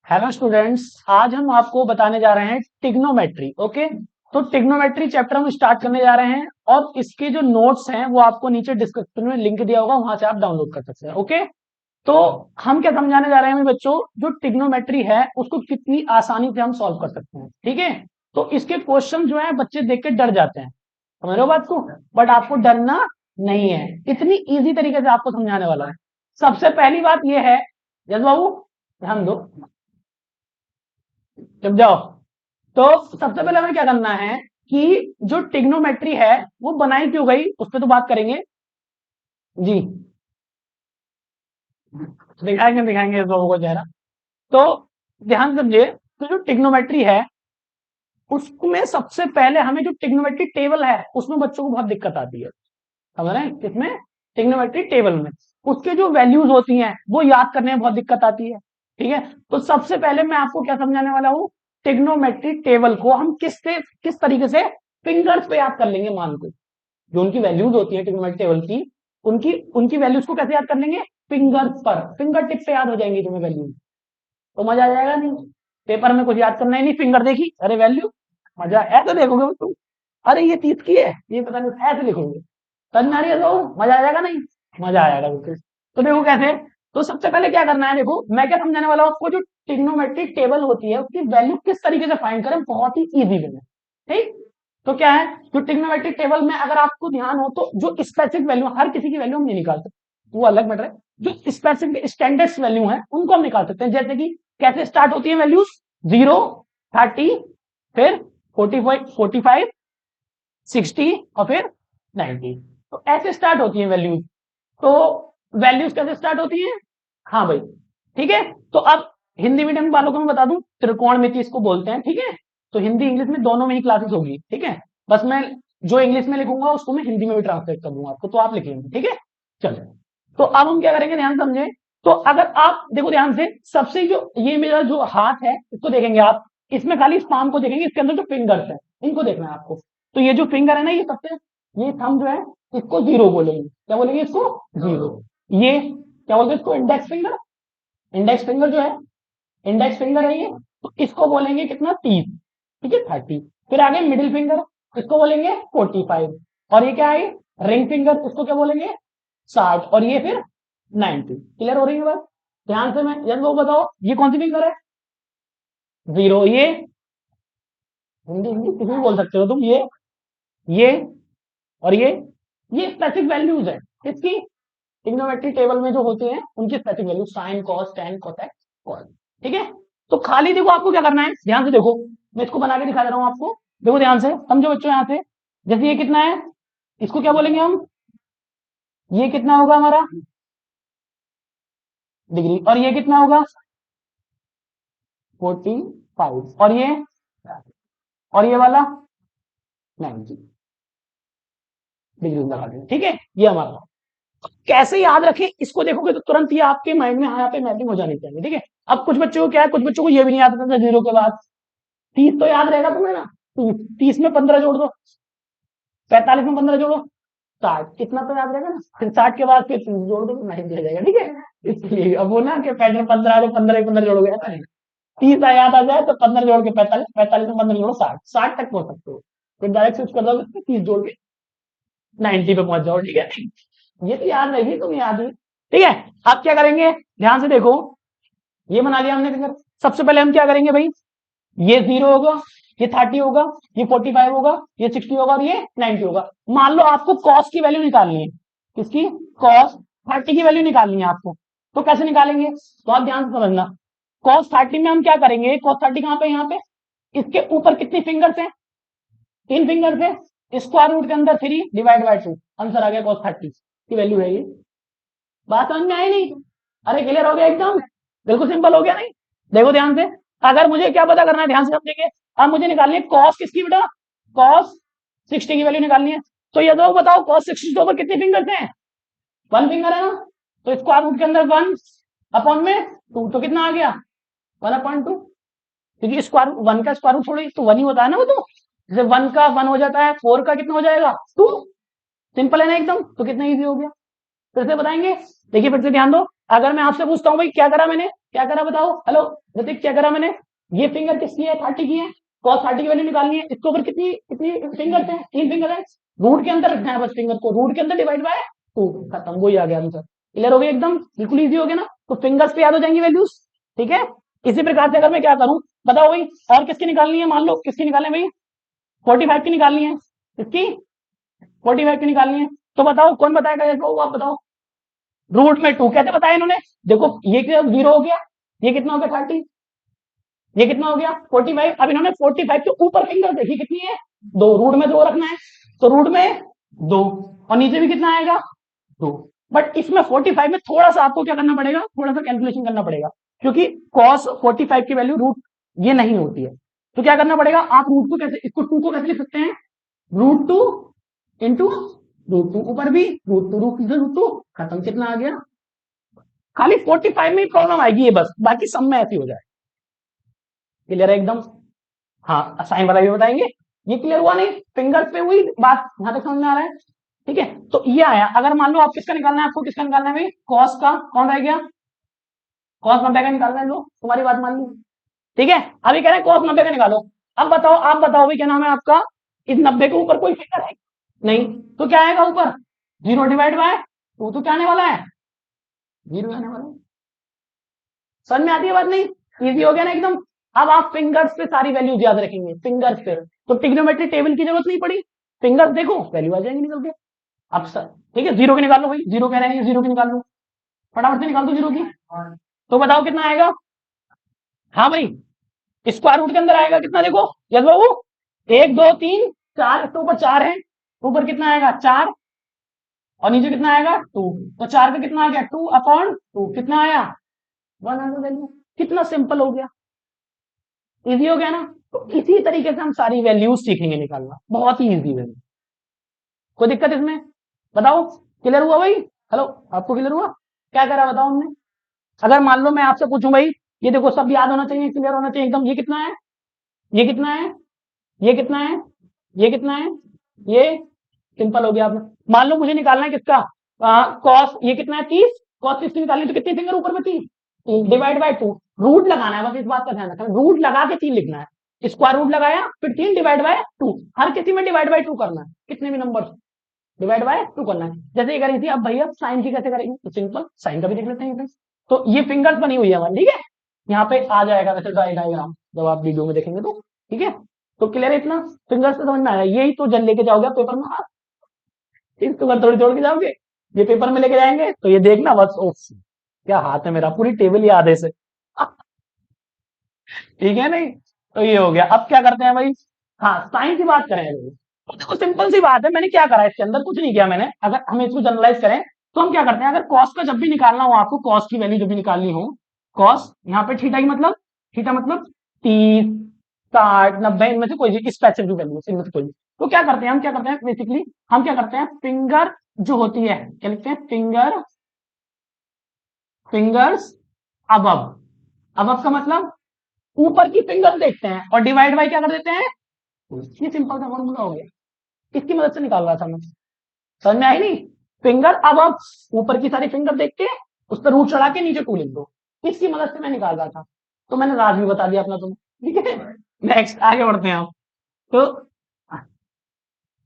Hello students, आज हम आपको बताने जा रहे हैं टिग्नोमेट्री। ओके, तो टिग्नोमेट्री चैप्टर हम स्टार्ट करने जा रहे हैं और इसके जो नोट्स हैं वो आपको नीचे डिस्क्रिप्शन में लिंक दिया होगा, वहां से आप डाउनलोड कर सकते हैं। ओके, तो हम क्या समझाने जा रहे हैं मेरे बच्चों, जो टिग्नोमेट्री है उसको कितनी आसानी से हम सॉल्व कर सकते हैं। ठीक है, तो इसके क्वेश्चन जो है बच्चे देख के डर जाते हैं, समझ रहे हो बात को। बट आपको डरना नहीं है, इतनी इजी तरीके से आपको समझाने वाला है। सबसे पहली बात यह है, जस बाबू ध्यान दो, जब जाओ, तो सबसे पहले हमें क्या करना है कि जो टिग्नोमेट्री है वो बनाई क्यों गई उस पर तो बात करेंगे जी। दिखाएंगे दिखाएंगे इस बाबू को चेहरा। तो ध्यान समझिए, तो जो टिग्नोमेट्री है उसमें सबसे पहले हमें जो टिग्नोमेट्री टेबल है उसमें बच्चों को बहुत दिक्कत आती है। समझ रहे हैं, किसमें? टिग्नोमेट्री टेबल में। उसके जो वैल्यूज होती हैं वो याद करने में बहुत दिक्कत आती है। ठीक है, तो सबसे पहले मैं आपको क्या समझाने वाला हूं, टिग्नोमेट्री टेबल को हम किस तरीके से फिंगर्स पे याद कर लेंगे। मान को जो उनकी वैल्यूज होती है टिग्नोमेट्री टेबल की, उनकी उनकी वैल्यूज को कैसे याद कर लेंगे? फिंगर्स पर, फिंगर टिप पे याद हो जाएंगी तुम्हें वैल्यूज। तो मजा आ जाएगा नहीं? पेपर में कुछ याद करना ही नहीं, फिंगर देखी अरे वैल्यू, मजा ऐसे देखोगे तुम, अरे ये 30 की है, ये पता नहीं, ऐसे लिखोगे। समझ में आ रही है? तो मजा आ जाएगा नहीं? मजा आएगा बिल्कुल। तो देखो कैसे, तो सबसे पहले क्या करना है, देखो मैं क्या समझाने वाला हूं आपको, जो ट्रिग्नोमेट्रिक टेबल होती है उसकी वैल्यू किस तरीके से फाइंड करें, बहुत ही इजी वे में। ठीक, तो क्या है, जो ट्रिग्नोमेट्रिक टेबल में अगर आपको ध्यान हो तो जो स्पेसिफिक वैल्यू, हर किसी की वैल्यू हम नहीं निकाल सकते, वो अलग मैटर है। जो स्पेसिफिक स्टैंडर्ड वैल्यू है उनको हम निकाल सकते हैं। जैसे कि कैसे स्टार्ट होती है वैल्यूज, 0, 30, फिर 45, 45, 60 और फिर 90। तो ऐसे स्टार्ट होती है वैल्यूज। तो वैल्यूज कैसे स्टार्ट होती है? हाँ भाई, ठीक है। तो अब हिंदी मीडियम वालों को मैं बता दूं, त्रिकोणमिति इसको बोलते हैं। ठीक है, तो हिंदी इंग्लिश में दोनों में ही क्लासेस होगी। ठीक है, बस मैं जो इंग्लिश में लिखूंगा उसको मैं हिंदी में भी ट्रांसलेट कर दूंगा आपको, तो आप लिखेंगे। ठीक है, चलो। तो अब हम क्या करेंगे, ध्यान समझे। तो अगर आप देखो ध्यान से, सबसे जो ये मेरा जो हाथ है इसको देखेंगे आप, इसमें खाली इस पाम को देखेंगे, इसके अंदर जो फिंगर्स है इनको देखना है आपको। तो ये जो फिंगर है ना, ये सबसे, ये थंब जो है इसको 0 बोलेंगे। क्या बोलेंगे इसको? 0। ये क्या बोलते हैं इसको? Index finger. इंडेक्स फिंगर जो है, इंडेक्स फिंगर है ये, तो इसको बोलेंगे कितना? 30। ठीक है, 30। फिर आगे मिडिल फिंगर, इसको बोलेंगे 45। और ये क्या है? रिंग फिंगर, इसको क्या बोलेंगे? 60। और ये फिर 90। क्लियर हो रही है बात? ध्यान से, मैं जब वो बताओ ये कौन सी फिंगर है? 0 ये, हिंदी हिंदी किसी भी बोल सकते हो तुम, ये और ये स्पेसिफिक वैल्यूज है इसकी। ट्रिग्नोमेट्री टेबल में जो होते हैं उनकी specific value, sine, cos, tan, cosec, cos. ठीक है, तो खाली देखो आपको क्या करना है, ध्यान से देखो, मैं इसको बना के दिखा दे रहा हूं आपको। देखो ध्यान से समझो बच्चों, यहां से जैसे ये कितना है, इसको क्या बोलेंगे हम? ये कितना होगा हमारा? डिग्री। और ये कितना होगा? 45। और ये वाला 90 डिग्री लगा देंगे। ठीक है, ये हमारा। कैसे याद रखें इसको, देखोगे तो तुरंत ये आपके माइंड में यहाँ पे मैपिंग हो जानी चाहिए। ठीक है, अब कुछ बच्चों को क्या है, कुछ बच्चों को ये भी नहीं आता था 0 के बाद 30 तो याद रहेगा तुम्हें ना, 30 में 15 जोड़ दो, 45 में 15 जोड़ो, 60, इतना तो याद रहेगा ना। फिर 60 के बाद फिर 30 जोड़ दो, 90 हो जाएगा। ठीक है, इसलिए अब वो ना कि पैटर्न 15 तो 15 15 जोड़ोगे, ऐसा नहीं। 30 याद आ जाए तो 15 जोड़ के 45, 45 में 15 जोड़ो, 60, 60 तक पहुंच सकते हो। फिर डायरेक्ट स्विच कर दो, 30 जोड़ के 90 पे पहुंच जाओ। ठीक है, ये तो याद रहेगी, तुम याद है। ठीक है, अब क्या करेंगे, ध्यान से देखो, ये बना लिया हमने फिगर। सबसे पहले हम क्या करेंगे भाई, ये 0 होगा, ये 30 होगा, ये 45 होगा, ये 60 होगा और ये 90 होगा। मान लो आपको कॉस की वैल्यू निकालनी है, किसकी? कॉस 30 की वैल्यू निकालनी है आपको। तो कैसे निकालेंगे, तो आप ध्यान से समझना। कॉस 30 में हम क्या करेंगे, कॉस 30 कहां पे? यहाँ पे। इसके ऊपर कितनी फिंगर्स हैं? 3 फिंगर्स है। स्क्वायर रूट के अंदर 3 डिवाइड बाय 2, आंसर आ गया कॉस 30 की वैल्यू है ये। बात समझ में आई नहीं? अरे क्लियर हो गया एकदम, बिल्कुल सिंपल हो गया नहीं? देखो ध्यान से, अगर मुझे क्या पता करना है, ध्यान से समझेंगे। अब मुझे निकालनी है कॉस किसकी बेटा? कॉस 60 की वैल्यू निकालनी है। तो ये दो बताओ, कॉस 60 के ऊपर कितनी फिंगर्स हैं? 1 फिंगर है ना। तो स्क्वायर रूट के अंदर 1 अपॉन में 2, तो कितना आ गया? 1/2। क्योंकि स्क्वायर 1 का स्क्वायर रूट थोड़ी तो 1 ही होता है ना वो तो। जैसे 1 का 1 हो जाता है, 4 का कितना हो जाएगा? 2। सिंपल है ना एकदम, तो कितना इजी हो गया। फिर से बताएंगे, देखिए फिर से ध्यान दो। अगर मैं आपसे पूछता हूं भाई क्या करा मैंने, क्या करा बताओ, हेलो ऋतिक, क्या करा मैंने, ये फिंगर किसकी है, 30 की है, cos 30 की वैल्यू निकालनी है, इसके ऊपर कितनी कितनी फिंगर है, 3 फिंगर है, रूट के अंदर रखना है बस, फिंगर को रूट के अंदर डिवाइड बाय 2, खत्म, वही आ गया आंसर। क्लियर हो गया एकदम, बिल्कुल इजी हो गया ना, तो फिंगर्स पे याद हो जाएंगी वैल्यूज, ठीक है। इसी प्रकार से अगर मैं क्या करूं, बताओ भाई, और किसकी निकालनी है, मान लो किसकी निकालनी है भाई, 45 की निकालनी है, किसकी, 45 की निकालनी है, तो बताओ कौन बताएगा, इसको आप बताओ। रूट में 2 कैसे बताया इन्होंने, देखो ये क्या 0 हो गया, ये कितना हो गया 30, ये कितना हो गया 45, अब इन्होंने 45 के ऊपर फिंगर देखी कितनी है, 2, रूट में 2 रखना है, तो रूट में 2, और नीचे भी कितना आएगा 2, बट इसमें 45 में थोड़ा सा आपको क्या करना पड़ेगा, थोड़ा सा कैलकुलेशन करना पड़ेगा, क्योंकि cos 45 की वैल्यू रूट ये नहीं होती है, तो क्या करना पड़ेगा, आप रूट को कैसे, इसको 2 को कैसे लिख सकते हैं, √2 इंटू √2, ऊपर भी √2, √2 खत्म, कितना आ गया, खाली 45 में ही प्रॉब्लम आएगी ये बस, बाकी सब में ऐसी हो जाए। क्लियर है एकदम, हाँ साइन वाला भी बताएंगे, ये क्लियर हुआ नहीं, फिंगर पे हुई बात, यहां तक समझ में आ रहा है, ठीक है। तो ये आया, अगर मान लो आप किसका निकालना है, आपको किसका निकालना है भाई, कॉस का, कौन रह गया, कॉस 90 का निकालना है, लो तुम्हारी बात मान ली, ठीक है। अभी कह रहे हैं कॉस 90 का निकालो, अब बताओ, आप बताओ भाई क्या नाम है आपका, इस 90 के ऊपर कोई फिगर है नहीं, तो क्या आएगा ऊपर, 0 डिवाइड बाय 2, तो क्या आने वाला है, 0 आने वाला है, समझ में आती है बात नहीं, इजी हो गया ना एकदम। अब आप फिंगर्स पे सारी वैल्यूज याद रखेंगे, फिंगर्स पे, तो ट्रिग्नोमेट्री टेबल की जरूरत नहीं पड़ी, फिंगर्स देखो वैल्यू आ जाएंगी निकल के, अब सर ठीक है, 0 की निकाल लो भाई, 0 कह रहे हैं 0 की निकाल लो, फटाफट से निकाल दो 0 की, तो बताओ कितना आएगा, हाँ भाई स्क्वायर रूट के अंदर आएगा कितना, देखो यस बाबू, 1 2 3 4, इसके ऊपर 4 है, ऊपर कितना आएगा 4, और नीचे कितना आएगा 2, तो 4 का कितना आ गया 2/2, कितना आया 1 आ गया, कितना सिंपल हो गया, इजी हो गया ना। तो इसी तरीके से हम सारी वैल्यूज सीखेंगे निकालना, बहुत ही इजी है, कोई दिक्कत इसमें, बताओ क्लियर हुआ भाई, हेलो आपको क्लियर हुआ, क्या करा बताओ हमने। अगर मान लो मैं आपसे पूछूं भाई, ये देखो सब याद होना चाहिए, क्लियर होना चाहिए एकदम, ये कितना है, ये कितना है, ये कितना है, ये कितना है, ये सिंपल हो गया आपने। मान लो मुझे निकालना है किसका, कॉस, ये कितना है 30, कॉस 30 की निकालनी है, तो कितनी फिंगर ऊपर में 3, डिवाइड बाय 2, रूट लगाना है, बस इस बात का ध्यान रखना, रूट लगा के 3 लिखना है, स्क्वायर रूट लगाया फिर 3 डिवाइड बाय 2, हर किसी में डिवाइड बाय 2 करना है, कितने भी नंबर डिवाइड बाय 2 करना है, जैसे ये करी थी, अब भैया साइन की कैसे करेंगे, तो सिंपल साइन का भी देख लेते हैं, तो ये फिंगर्स बनी हुई है हमारी, ठीक है, यहाँ पे आ जाएगा वैसे डायग्राम जब आप वीडियो में देखेंगे तो, ठीक है। तो क्लियर है इतना, फिंगर्स से समझ में आया, यही तो जब लेके जाओगे पेपर में, इसको अगर थोड़ी तोड़ के जाओगे, ये पेपर में लेके जाएंगे तो ये देखना बस, ओफ क्या हाथ है मेरा, पूरी टेबल ही आधे से ठीक है नहीं, तो ये हो गया। अब क्या करते हैं भाई, हाँ साइन की बात करें भाई, तो देखो सिंपल सी बात है, मैंने क्या करा इसके अंदर, कुछ नहीं किया मैंने, अगर हम इसको जनरलाइज करें तो हम क्या करते हैं, अगर कॉस का जब भी निकालना हो आपको, कॉस की वैल्यू जब भी निकालनी हो, कॉस यहाँ पे थीटा की मतलब, थीटा मतलब 30 60 90 इनमें से कोई भी स्पेसिफिक वैल्यू, इनमें से कोई भी, तो क्या करते हैं हम, क्या करते हैं बेसिकली, हम क्या करते हैं, फिंगर जो होती है, क्या लिखते हैं, फिंगर, फिंगर्स अबव, अबव का मतलब ऊपर की फिंगर देखते हैं, और डिवाइड बाय क्या कर देते हैं, ये सिंपल सा फॉर्मूला हो गया, इसकी मदद से निकाल रहा था मैं, समझ में आई नहीं, फिंगर अब ऊपर की सारी फिंगर देख के उस पर रूट चढ़ा के नीचे 2 लिख दो, इसकी मदद से मैं निकाल रहा था, तो मैंने राज भी बता दिया अपना तुम्हें, ठीक है। नेक्स्ट आगे बढ़ते हैं हम, तो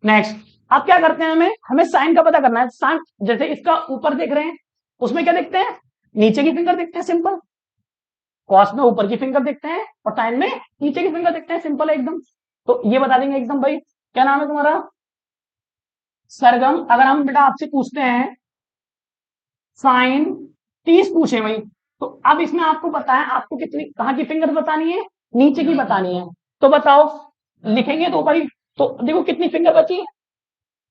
नेक्स्ट अब क्या करते हैं, हमें हमें साइन का पता करना है, साइन जैसे इसका ऊपर देख रहे हैं, उसमें क्या देखते हैं, नीचे की फिंगर देखते हैं, सिंपल, कॉस में ऊपर की फिंगर देखते हैं, और साइन में नीचे की फिंगर देखते हैं, सिंपल है एकदम, तो ये बता देंगे एकदम भाई, क्या नाम है तुम्हारा, सरगम, अगर हम बेटा आपसे पूछते हैं साइन 30 पूछे भाई, तो अब इसमें आपको पता है आपको कितनी कहाँ की फिंगर बतानी है, नीचे की बतानी है, तो बताओ लिखेंगे तो भाई, तो देखो कितनी फिंगर बची,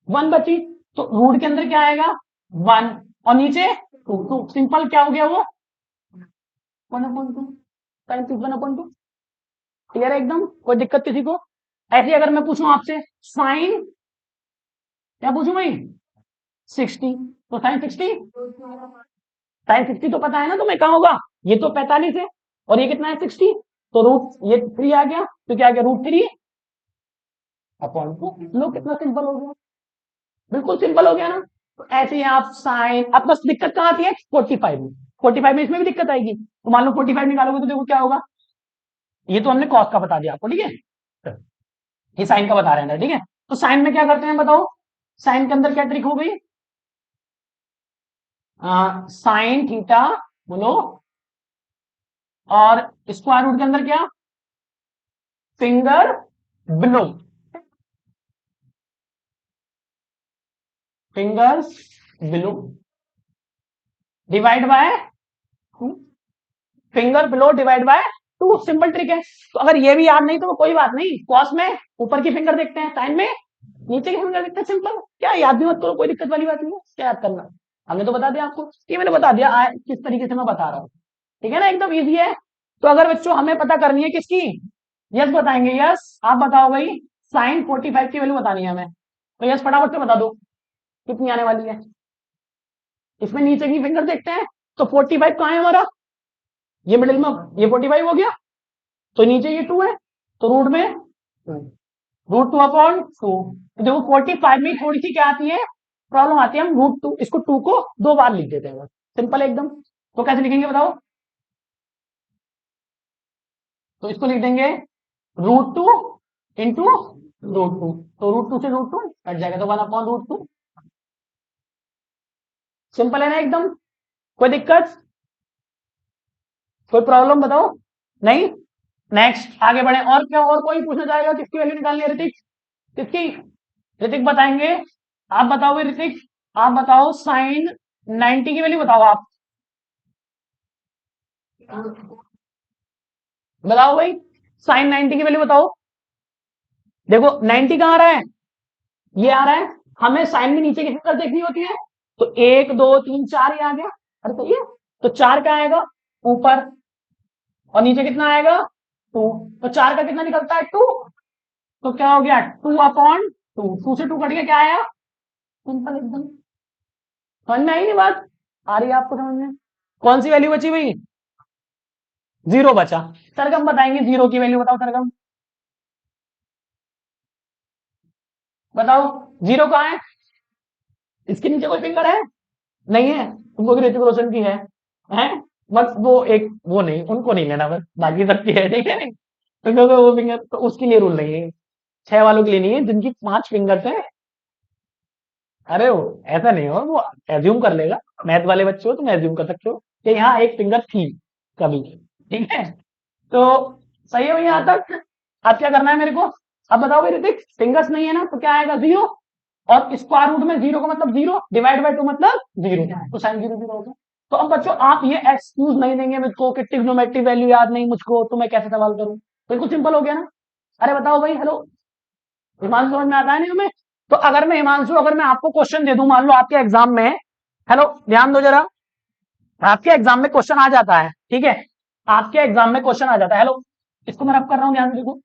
1 बची, तो रूट के अंदर क्या आएगा 1, और नीचे 2, तो सिंपल क्या हो गया वो 1/2, साइन 30 1/2, क्लियर है एकदम, कोई दिक्कत किसी को। ऐसे अगर मैं पूछूं आपसे साइन, क्या पूछूं भाई 60, तो साइन 60, साइन 60 तो पता है ना तुम्हें कहाँ होगा, ये तो 45 है, और ये कितना है 60, तो रूट ये 3 आ गया, तो क्या आ गया √3 अपॉन 2, लो कितना सिंपल हो गया, बिल्कुल सिंपल हो गया ना। तो ऐसे ही आप साइन, अब बस दिक्कत कहाँ आती है 45 में, 45 में इसमें भी दिक्कत आएगी। तो मान लो 45 निकालोगे तो देखो क्या होगा, ये तो हमने कॉस का बता दिया आपको, ठीक है, ये साइन का बता रहे हैं, ठीक है। तो साइन में क्या करते हैं बताओ, साइन के अंदर क्या ट्रिक हो गई, साइन थीटा बोलो, और स्क्वायर रूट के अंदर क्या, finger below, fingers below divide by finger below divide by 2, simple trick है। तो अगर ये भी याद नहीं तो कोई बात नहीं, कॉस में ऊपर की फिंगर देखते हैं, साइन में नीचे की फिंगर देखते हैं, सिंपल, क्या याद भी मत करो, कोई दिक्कत वाली बात नहीं है, क्या याद करना, हमने तो बता दिया आपको, ये मैंने बता दिया किस तरीके से मैं बता रहा हूँ, ठीक है ना, एकदम इजी है। तो अगर बच्चों हमें पता करनी है किसकी, यस बताएंगे, यस आप बताओ भाई, साइन 45 की वैल्यू बतानी है हमें, तो यस फटाफट से बता दो कितनी आने वाली है। इसमें नीचे की फिंगर देखते हैं, तो 45 कहाँ है हमारा, ये मिडिल में, ये 45 हो गया, तो नीचे ये 2 है, तो रूट में √2/2। तो देखो 45 में थोड़ी सी क्या आती है, प्रॉब्लम आती है, हम √2 इसको 2 को 2 बार लिख देते हैं, सिंपल एकदम। तो कैसे लिखेंगे बताओ, तो इसको लिख देंगे √2 इंटू √2, तो √2 से √2 कट जाएगा, तो 1/√2, सिंपल है ना एकदम, कोई दिक्कत, कोई प्रॉब्लम बताओ, नहीं। नेक्स्ट आगे बढ़े, और क्या, और कोई पूछना चाहेगा, किसकी वैल्यू निकालनी है, ऋतिक, किसकी, ऋतिक बताएंगे, आप बताओगे ऋतिक, आप बताओ साइन 90 की वैल्यू बताओ आप, बताओ भाई, साइन 90 की वैल्यू बताओ। देखो 90 कहां आ रहा है, ये आ रहा है, हमें साइन में नीचे की फिगर देखनी होती है, तो 1 2 3 4 ये आ गया, अरे सही है, तो 4 का आएगा ऊपर, और नीचे कितना आएगा 2, तो 4 का कितना निकलता है 2, तो क्या हो गया 2/2, 2 से 2 कट गया, क्या आया, सिंपल एकदम, समझ में आई नहीं बात, आ रही है आपको समझ में, कौन सी वैल्यू बची भाई, 0 बचा। सरगम बताएंगे 0 की वैल्यू बताओ, सरगम बताओ, 0 कहाँ है, इसके नीचे कोई फिंगर है, नहीं है, तुमको भी ऋतिक रोशन की है, बस वो एक वो नहीं, उनको नहीं लेना, बस बाकी सबकी है, ठीक है नहीं, तो क्योंकि वो फिंगर तो उसके लिए रूल नहीं है, 6 वालों के लिए नहीं है, जिनकी 5 फिंगर्स है, अरे वो ऐसा नहीं हो, वो एज्यूम कर लेगा, मैथ वाले बच्चे हो तुम एज्यूम कर सकते हो कि यहाँ एक फिंगर थी कभी, ठीक है, तो सही है भैया यहाँ तक। अब क्या करना है मेरे को, अब बताओ भाई ऋतिक, फिंगर्स नहीं है ना, तो क्या आएगा 0, और स्क्वायर रूट में 0 का मतलब 0 डिवाइड बाय 2 मतलब 0, तो साइन 0 0 होगा। तो अब बच्चों आप ये एक्सक्यूज नहीं देंगे मुझको कि ट्रिग्नोमेट्री वैल्यू याद नहीं मुझको, तो मैं कैसे सवाल करूं, बिल्कुल सिंपल हो गया ना। अरे बताओ भाई, हेलो हिमांशु, समझ में आता है नहीं हमें, तो अगर मैं हिमांशु, अगर मैं आपको क्वेश्चन दे दूं, मान लो आपके एग्जाम में, हेलो ध्यान दो जरा, आपके एग्जाम में क्वेश्चन आ जाता है, ठीक है, आपके एग्जाम में क्वेश्चन आ जाता है, हेलो इसको मैं रब कर रहा हूं, ध्यान से देखो,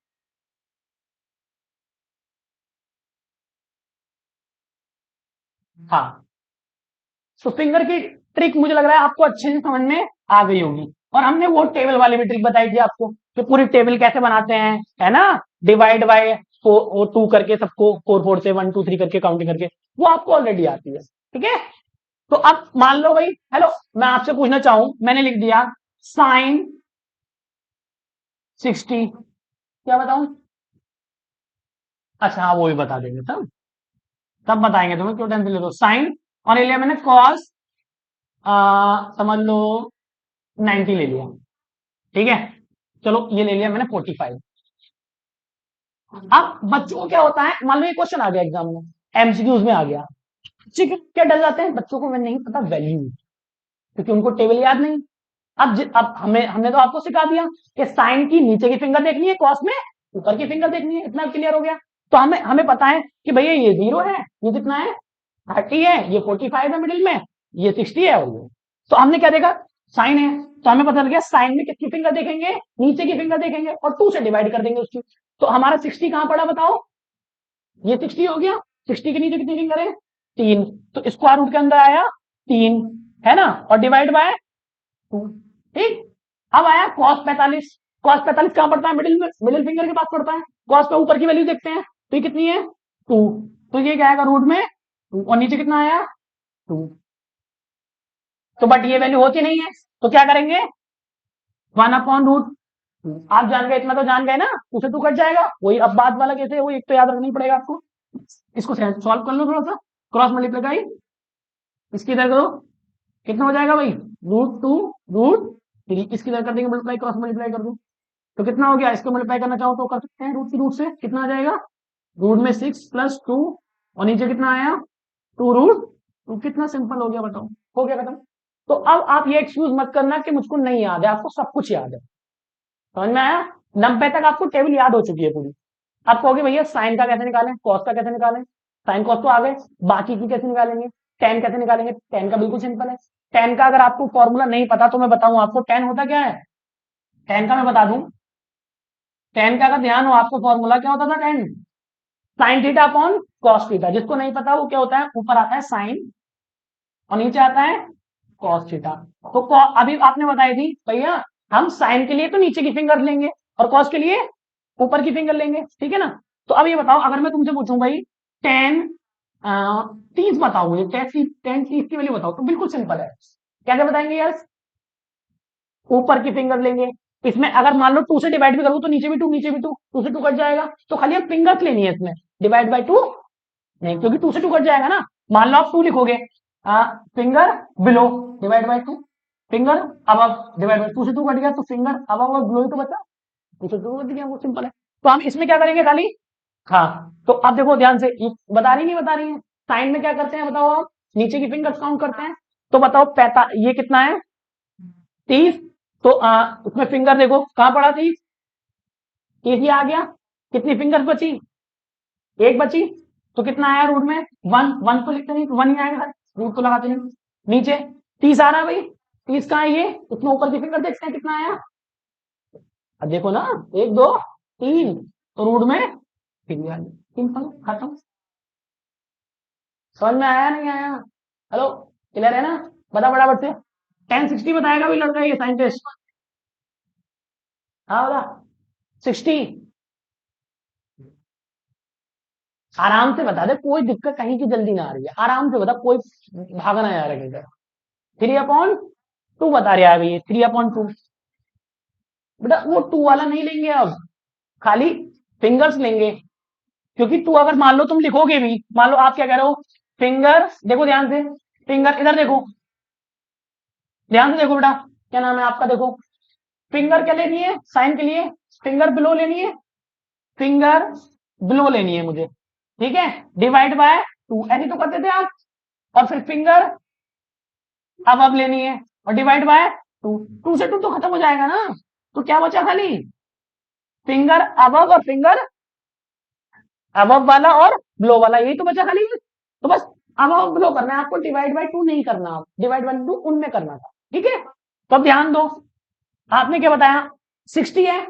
हाँ, तो फिंगर की ट्रिक मुझे लग रहा है आपको अच्छे से समझ में आ गई होगी, और हमने वो टेबल वाली भी ट्रिक बताई थी आपको कि पूरी टेबल कैसे बनाते हैं, है ना, डिवाइड बाय 2 करके सबको 4 4 से 1 2 3 करके काउंटिंग करके, वो आपको ऑलरेडी आती है, ठीक है। तो अब मान लो भाई, हेलो मैं आपसे पूछना चाहूं, मैंने लिख दिया साइन 60, क्या बताऊं, अच्छा हाँ वो भी बता देंगे तब, तब बताएंगे तुम्हें, क्यों टेंशन ले लो, साइन और ले लिया मैंने कॉस, समझ लो 90 ले लिया, ठीक है, चलो ये ले लिया मैंने 45। अब बच्चों को क्या होता है, मान लो ये क्वेश्चन आ गया एग्जाम में, एमसीक्यूज में आ गया, बच्चे क्या डर जाते हैं, बच्चों को नहीं पता वैल्यू, क्योंकि उनको टेबल याद नहीं। अब हमें हमने तो आपको सिखा दिया कि साइन की नीचे की फिंगर देखनी है, कॉस में ऊपर की फिंगर देखनी है, इतना क्लियर हो गया। तो हमें हमें पता है कि भैया ये 0 है, ये कितना है 30 है, ये 45 है मिडिल में, ये 60 है, और ये, तो हमने क्या देखा, साइन है, तो हमें पता लग गया साइन में कितनी फिंगर देखेंगे, नीचे की फिंगर देखेंगे, और 2 से डिवाइड कर देंगे उसकी, तो हमारा 60 कहां पड़ा बताओ, ये 60 हो गया, 60 के नीचे कितनी फिंगर है 3, तो स्क्वायर रूट के अंदर आया 3, है ना, और डिवाइड बाय 2, ठीक। अब आया cos 45, cos 45 कहां पड़ता है, मिडिल में, मिडिल फिंगर के पास पड़ता है, cos पे ऊपर की वैल्यू देखते हैं, तो ये कितनी है 2, तो ये क्या आएगा रूट में 2, और नीचे कितना आया 2, तो बट ये वैल्यू होती नहीं है, तो क्या करेंगे, 1/रूट, आप जान गए, इतना तो जान गए ना, उसे टू कट जाएगा, वही अब बात वाला कैसे, वो एक तो याद रखना ही पड़ेगा आपको। इसको सॉल्व कर लो थोड़ा सा, क्रॉस मल्टीप्लाई, इसकी इधर करो, कितना हो जाएगा भाई, √2 √3, इसकी इधर कर देंगे मल्टीप्लाई, क्रॉस मल्टीप्लाई कर दो, तो कितना हो गया, इसको मल्टीप्लाई करना चाहो तो कर सकते हैं, रूट की रूट से कितना आ जाएगा, रूट में 6 + 2, और नीचे कितना आया, 2√2, कितना सिंपल हो गया बताओ, हो गया खत्म। तो अब आप ये एक्सक्यूज मत करना कि मुझको नहीं याद है, आपको सब कुछ याद है, समझ में आया, 90 तक आपको टेबल याद हो चुकी है पूरी। आप कहोगे भैया साइन का कैसे निकालें, कॉस का कैसे निकालें, साइन कॉस तो आ गए, बाकी की कैसे निकालेंगे, टेन कैसे निकालेंगे, टेन का बिल्कुल सिंपल है, टेन का अगर आपको फॉर्मूला नहीं पता तो मैं बताऊं आपको, टेन होता क्या है, टेन का मैं बता दूं, टेन का अगर ध्यान हो आपको, फॉर्मूला क्या होता था, ten sine theta upon cos theta, जिसको नहीं पता वो क्या होता है, ऊपर आता है साइन और नीचे आता है कॉस थीटा। तो अभी आपने बताई थी भैया, हम साइन के लिए तो नीचे की फिंगर लेंगे और कॉस के लिए ऊपर की फिंगर लेंगे, ठीक है ना। तो अब ये बताओ, अगर मैं तुमसे पूछूं भाई टेन 30 बताओ मुझे, टेन 30 की वैल्यू बताओ, तो बिल्कुल सिंपल है, कैसे बताएंगे यार, ऊपर की फिंगर लेंगे, इसमें अगर मान लो 2 से डिवाइड भी करूँ तो नीचे भी 2, नीचे भी 2, 2 से 2 कट जाएगा, तो खाली हम फिंगर्स लेनी है इसमें, डिवाइड बाय 2 नहीं, क्योंकि 2 से 2 कट जाएगा ना, मान लो आप 2 लिखोगे, finger below divide by 2, finger अब डिवाइड बाय 2 से 2 कट गया, तो फिंगर अब और बिलो ही तो बचा, 2 से 2 कट गया, वो सिंपल है। तो हम इसमें क्या करेंगे खाली, हाँ, तो अब देखो ध्यान से, ये बता रही नहीं बता रही है, साइन में क्या करते हैं बताओ आप, नीचे की फिंगर्स काउंट करते हैं, तो बताओ ये कितना है, 30, तो उसमें फिंगर देखो कहां पड़ा, 30, 30 ही आ गया, कितनी फिंगर्स बची, एक बची, तो कितना आया रूट में, 1, 1 तो लिखते नहीं, 1 ही आएगा, रूट तो लगाते नहीं, नीचे 30 आ रहा है भाई, 30 कहाँ है ये, उसमें ऊपर की फिंगर देखते हैं कितना आया, अब देखो ना, 1 2 3, तो रूट में फिंगर, सिंपल खत्म, समझ में आया नहीं आया, हेलो, क्लियर है ना, बता फटाफट से, 1060 बताएगा भी लड़का, ये साइंटिस्ट, हाँ बता, 60, आराम से बता दे, कोई दिक्कत कहीं की जल्दी ना आ रही है, आराम से बता, कोई भागना ना आ रहा है, 3/2 बता रहा है भैया, 3/2, बेटा वो 2 वाला नहीं लेंगे अब, खाली फिंगर्स लेंगे, क्योंकि 2 अगर मान लो तुम लिखोगे भी, मान लो आप क्या कह रहे हो, फिंगर देखो ध्यान से, फिंगर इधर देखो, ध्यान से देखो बेटा, क्या नाम है आपका, देखो फिंगर क्या लेनी है साइन के लिए, फिंगर बिलो लेनी है, फिंगर बिलो लेनी है मुझे, ठीक है, डिवाइड बाय 2 ऐसे तो करते थे आप, और फिर फिंगर अब लेनी है, और डिवाइड बाय 2, 2 से 2 तो खत्म हो जाएगा ना, तो क्या बचा खाली, फिंगर अबव और फिंगर अबव वाला और बिलो वाला, यही तो बचा खाली, तो बस अबव बिलो करना है आपको, डिवाइड बाय 2 नहीं करना, डिवाइड बाय 2 उनमें करना था, ठीक है। तो अब ध्यान दो, आपने क्या बताया, 60 है,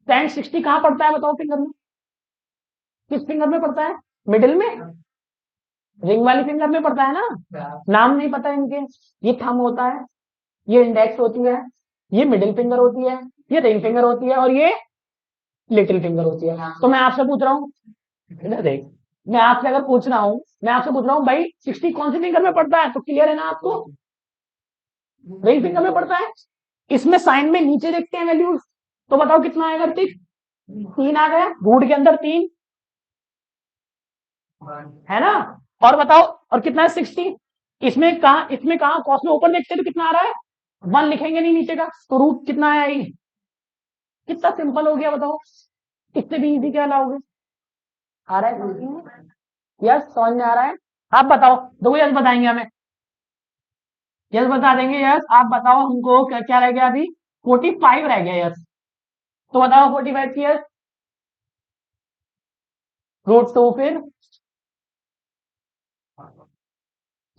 टेन 60 कहां पड़ता है बताओ, फिंगर में, किस फिंगर में पड़ता है, मिडिल में, रिंग वाली फिंगर में पड़ता है ना, नाम नहीं पता इनके, ये थंब होता है, ये इंडेक्स होती है, ये मिडिल फिंगर होती है, ये रिंग फिंगर होती है, और ये लिटिल फिंगर होती है। तो मैं आपसे पूछ रहा हूँ, इधर देख, मैं आपसे पूछ रहा हूँ भाई 60 कौन सी फिंगर में पड़ता है, तो क्लियर है ना आपको, रिंग फिंगर में पड़ता है, इसमें साइन में नीचे देखते हैं वैल्यूज, तो बताओ कितना आएगा टिक, 3 आ गया, रूट के अंदर 3 है ना, और बताओ, और कितना है 60, इसमें कहा कॉस में ऊपर देखते हैं तो कितना आ रहा है, 1 लिखेंगे नहीं नीचे का, तो रूट कितना आया ये, कितना सिंपल हो गया बताओ, इससे भी इजी क्या लाओगे, आ रहा है, यस समझ में आ रहा है, आप बताओ, दो यस बताएंगे हमें, यस बता देंगे, यस आप बताओ हमको, क्या क्या रह गया अभी, 45 रह गया, यस, तो बताओ 45 की यस, √2 फिर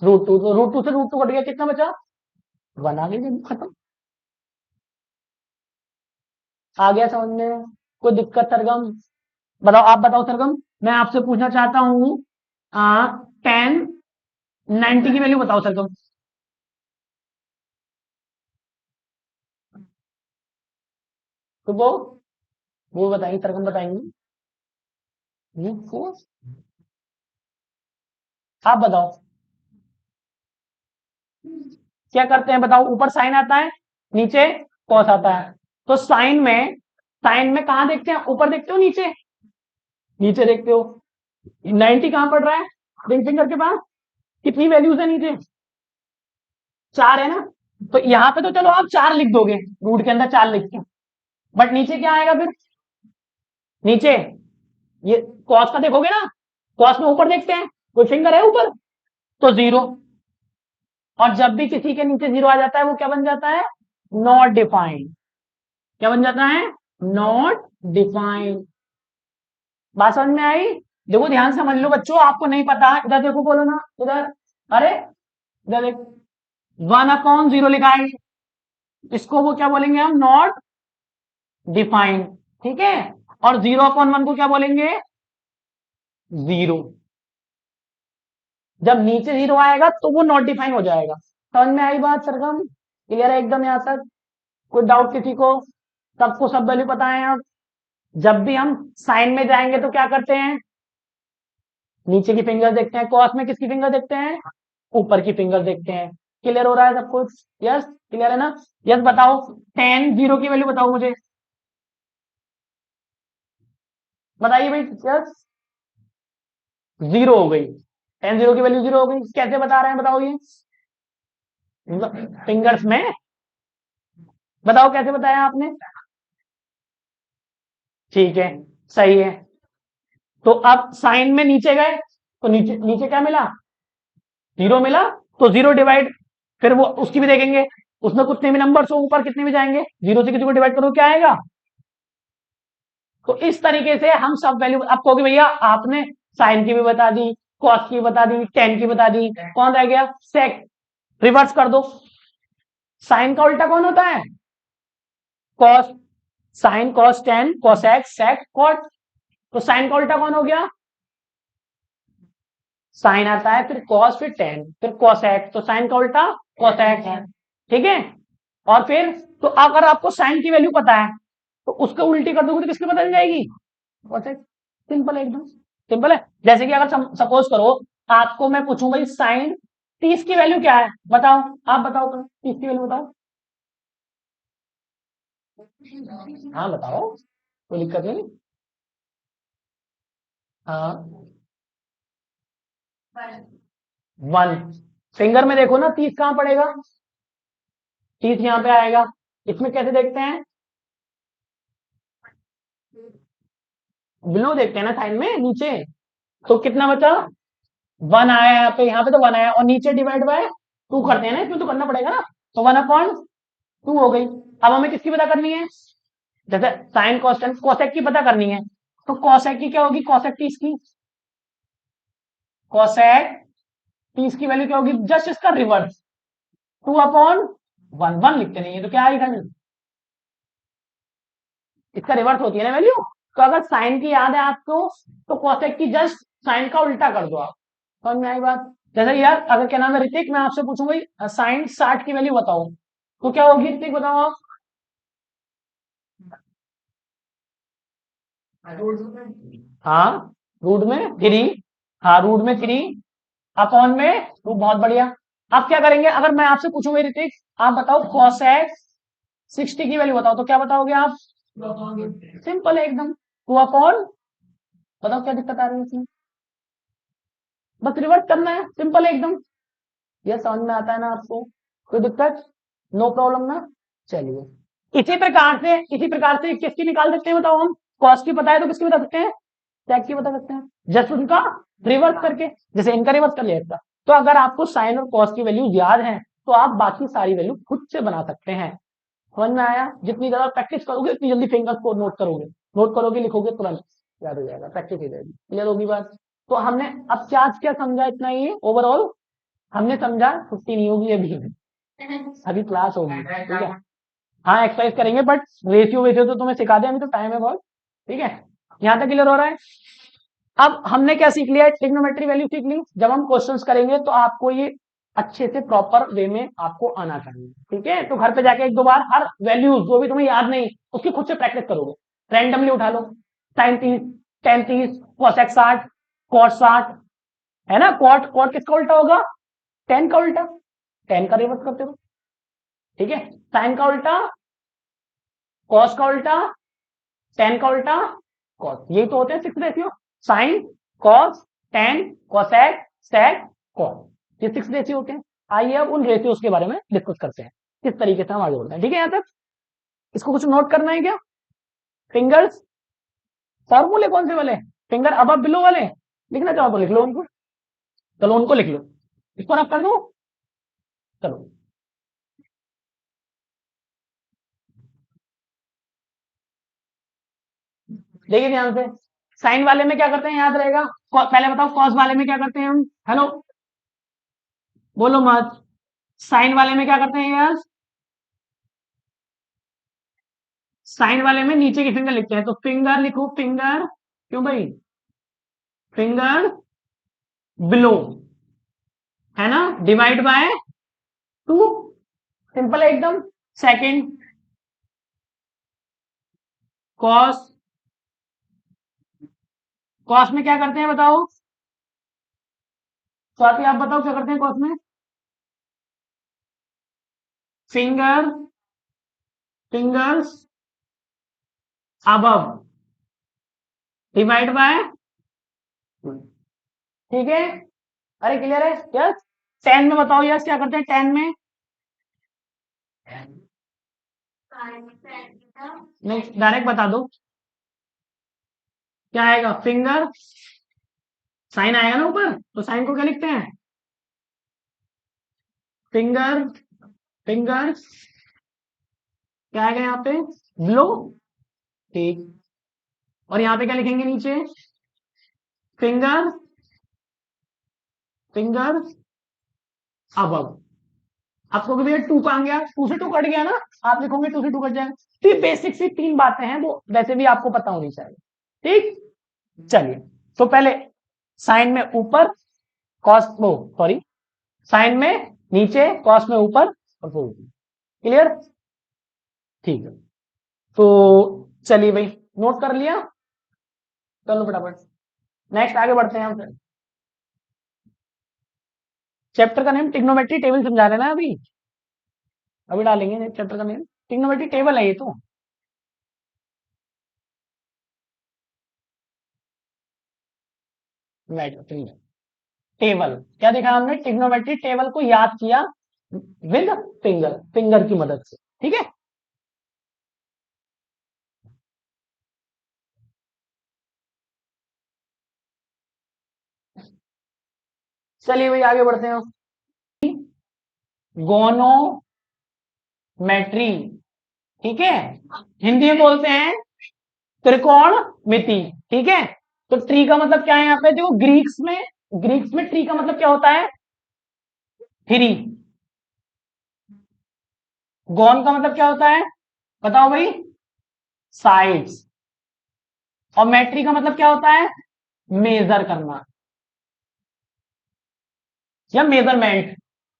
√2, तो √2 से √2 कट गया, कितना बचा, 1 आ गया, खत्म, आ गया समझ में, कोई दिक्कत सरगम, बताओ आप बताओ सरगम, मैं आपसे पूछना चाहता हूँ, 1090 की वैल्यू बताओ सरगम, तो वो बताएंगे, सरगम बताएंगे, √4, आप बताओ, क्या करते हैं बताओ, ऊपर साइन आता है, नीचे कॉस आता है। तो साइन में कहां देखते हैं, ऊपर देखते हो नीचे, नीचे देखते हो। 90 कहां पड़ रहा है रिंग फिंगर के पास, कितनी वैल्यूज है नीचे, 4 है ना। तो यहां पे तो चलो आप 4 लिख दोगे, रूट के अंदर 4 लिख के, बट नीचे क्या आएगा फिर, नीचे ये कॉस का देखोगे ना, कॉस में ऊपर देखते हैं, कोई फिंगर है ऊपर, तो 0। और जब भी किसी के नीचे 0 आ जाता है वो क्या बन जाता है, नॉट डिफाइंड। क्या बन जाता है, नॉट डिफाइंड। बात समझ में आई। देखो ध्यान से समझ लो बच्चों, आपको नहीं पता, इधर देखो, बोलो ना इधर, अरे इधर देखो, 1/0 लिखा है, इसको वो क्या बोलेंगे हम, नॉट डिफाइंड। ठीक है। और 0/1 को क्या बोलेंगे, 0। जब नीचे 0 आएगा तो वो नॉट डिफाइन हो जाएगा। समझ में आई बात सरगम, क्लियर है एकदम यहां तक, कोई डाउट किसी को, सबको सब वैल्यू पता है अब। जब भी हम साइन में जाएंगे तो क्या करते हैं, नीचे की फिंगर देखते हैं, कॉस में किसकी फिंगर देखते हैं, ऊपर की फिंगर देखते हैं। क्लियर हो रहा है सब कुछ, यस क्लियर है ना। यस बताओ, 10 0 की वैल्यू बताओ मुझे, बताइए भाई, यस 0 हो गई, 10 0 की वैल्यू 0 हो गई, कैसे बता रहे हैं बताओ ये, फिंगर्स में, बताओ कैसे बताया आपने, ठीक है सही है। तो अब साइन में नीचे गए तो नीचे नीचे क्या मिला, 0 मिला, तो 0 डिवाइड, फिर वो उसकी भी देखेंगे, उसमें कितने भी नंबर हो ऊपर कितने भी जाएंगे, 0 से किसी को डिवाइड करो क्या आएगा। तो इस तरीके से हम सब वैल्यू, अब कहोगे भैया आपने साइन की भी बता दी, कॉस की बता दी, टेन की बता दी, कौन रह गया सेक, रिवर्स कर दो। साइन का उल्टा कौन होता है, cos, sine cos tan cosec sec cot. तो साइन का उल्टा कौन हो गया, साइन आता है, फिर कॉस, फिर टेन, फिर कॉसेक, तो साइन का उल्टा कॉसेक है। ठीक है। और फिर तो अगर आपको साइन की वैल्यू पता है तो उसको उल्टी कर दोगे तो किसकी बदल जाएगी, कॉसेक। सिंपल है एकदम, सिंपल है। जैसे कि अगर सपोज करो आपको मैं पूछूं भाई साइन 30 की वैल्यू क्या है, बताओ, आप बताओ 30 की वैल्यू बताओ, हाँ बताओ, कोई दिक्कत नहीं। हाँ 1, फिंगर में देखो ना 30 कहां पड़ेगा, 30 यहां पे आएगा। इसमें कैसे देखते हैं, बिलो देखते हैं ना साइन में नीचे, तो कितना बचा, 1 आया यहाँ पे तो 1 आया, और नीचे डिवाइड बाय 2 करते हैं ना, इसमें तो करना पड़ेगा ना, तो 1/2 हो गई। अब हमें किसकी पता करनी है, जैसे साइन कॉसेक, कॉसेक की पता करनी है, तो कॉसेक की क्या होगी, कॉसेक 30 की, कॉसेक 30 की वैल्यू क्या होगी, जस्ट इसका रिवर्स, 2/1, 1 लिखते नहीं है तो क्या आएगा, इसका रिवर्स होती है ना वैल्यू। तो अगर साइन की याद है आपको तो कॉसेक की जस्ट साइन का उल्टा कर दो आप, समझ में आई बात। जैसे यार अगर क्या नाम है ऋतिक, मैं आपसे पूछूंगा साइन 60 की वैल्यू बताओ, तो क्या होगी ऋतिक बताओ आप, हाँ रूट में 3, हाँ रूट में 3 अपॉन में 2, बहुत बढ़िया। आप क्या करेंगे, अगर मैं आपसे पूछूंगा ऋतिक आप बताओ कॉसेक 60 की वैल्यू बताओ, तो क्या बताओगे आप, सिंपल है एकदम, 2/, बताओ क्या दिक्कत आ रही है इसमें, बस रिवर्स करना है, सिंपल है एकदम। यह समझ में आता है ना आपको, कोई दिक्कत, नो प्रॉब्लम ना। चलिए इसी प्रकार से किसकी निकाल सकते हैं बताओ हम, कॉस की पता है तो किसकी बता सकते हैं, सेक की बता सकते हैं, जस्ट उनका रिवर्स करके, जैसे इनका रिवर्स कर लिया इसका। तो अगर आपको साइन और कॉस की वैल्यू याद है तो आप बाकी सारी वैल्यू खुद से बना सकते हैं। समझ में आया, जितनी ज्यादा प्रैक्टिस करोगे उतनी जल्दी फिंगर्स को नोट करोगे लिखोगे तुरंत याद हो जाएगा, प्रैक्टिस हो जाएगी, क्लियर होगी बात। तो हमने अब क्या क्या समझा, इतना ही ओवरऑल हमने समझा, छुट्टी नहीं होगी अभी, अभी क्लास होगी ठीक है। हाँ एक्सरसाइज करेंगे बट रेशियो वेशियो तो तुम्हें सिखा दें, अभी तो टाइम है बहुत, ठीक है। यहाँ तक क्लियर हो रहा है। अब हमने क्या सीख लिया, ट्रिग्नोमेट्री वैल्यू सीख ली, जब हम क्वेश्चंस करेंगे तो आपको ये अच्छे से प्रॉपर वे में आपको आना चाहिए, ठीक है। तो घर पे जाके एक दो बार हर वैल्यूज जो भी तुम्हें याद नहीं उसकी खुद से प्रैक्टिस करोगे, रैंडमली उठा लो, साइन 30, टेन 30, कॉसेक 60, कॉट 60, है ना, कॉट कॉट किसका उल्टा होगा, 10 का उल्टा, 10 का रिवर्स करते हो, ठीक है, साइन का उल्टा, कॉस का उल्टा, टेन का उल्टा, कॉस, यही तो होते हैं six ratio, sine, cos, tan, cosec, sec, cos, ये सिक्स रेशियो होते हैं। आइए अब उन रेशियोज के बारे में डिस्कस करते हैं, किस तरीके से हम आगे बढ़ते हैं। ठीक है, यहां तक इसको कुछ नोट करना है क्या? फिंगर्स, फॉर्मूले कौन से वाले? फिंगर अब बिलो वाले, लिखना चाहो तो लिख लो उनको, चलो उनको लिख लो, इसको रफ कर दो, चलो। देखिए ध्यान से, साइन वाले में क्या करते हैं याद रहेगा, पहले बताओ कॉस वाले में क्या करते हैं हम, हेलो बोलो मत, साइन वाले में क्या करते हैं यार, साइन वाले में नीचे की फिंगर लिखते हैं, तो फिंगर लिखो, फिंगर, क्यों भाई, फिंगर बिलो, है ना, डिवाइड बाय टू, सिंपल है एकदम। सेकंड, कॉस, कॉस में क्या करते हैं बताओ, स्वाति आप बताओ क्या करते हैं कॉस में, finger, fingers above divide by, ठीक है, अरे क्लियर है, यस। टेन में बताओ यस क्या करते हैं टेन में, नहीं डायरेक्ट बता दो क्या आएगा, फिंगर, साइन आएगा ना ऊपर, तो साइन को क्या लिखते हैं, फिंगर, फिंगर, क्या आएगा यहाँ पे, ब्लो, ठीक, और यहाँ पे क्या लिखेंगे नीचे, फिंगर, फिंगर अबव, आपको भैया टू कहाँ गया, टू से टू कट गया ना, आप लिखोगे टू से टू कट जाएगा, तो ये बेसिक सी तीन बातें हैं, वो वैसे भी आपको पता होनी चाहिए। ठीक, चलिए, तो पहले साइन में ऊपर, कॉस वो सॉरी, साइन में नीचे, कॉस में ऊपर, और वो क्लियर, ठीक है, तो चलिए भाई, नोट कर लिया, चलो फटाफट नेक्स्ट आगे बढ़ते हैं हम फिर। चैप्टर का नेम टिग्नोमेट्री टेबल समझा रहे हैं ना अभी, अभी डालेंगे चैप्टर का नेम, टिग्नोमेट्री टेबल है ये तो, टेबल, क्या देखा हमने, टिग्नोमेट्री टेबल को याद किया विद फिंगर, फिंगर की मदद से, ठीक है। चलिए भाई आगे बढ़ते हैं, गोनोमेट्री, ठीक है, हिंदी में बोलते हैं त्रिकोण मिति, ठीक है। तो ट्री का मतलब क्या है यहाँ पे, देखो ग्रीक्स में, ग्रीक्स में ट्री का मतलब क्या होता है, थ्री, गॉन का मतलब क्या होता है, बताओ भाई, साइड्स, और मेट्री का मतलब क्या होता है, मेजर करना या मेजरमेंट,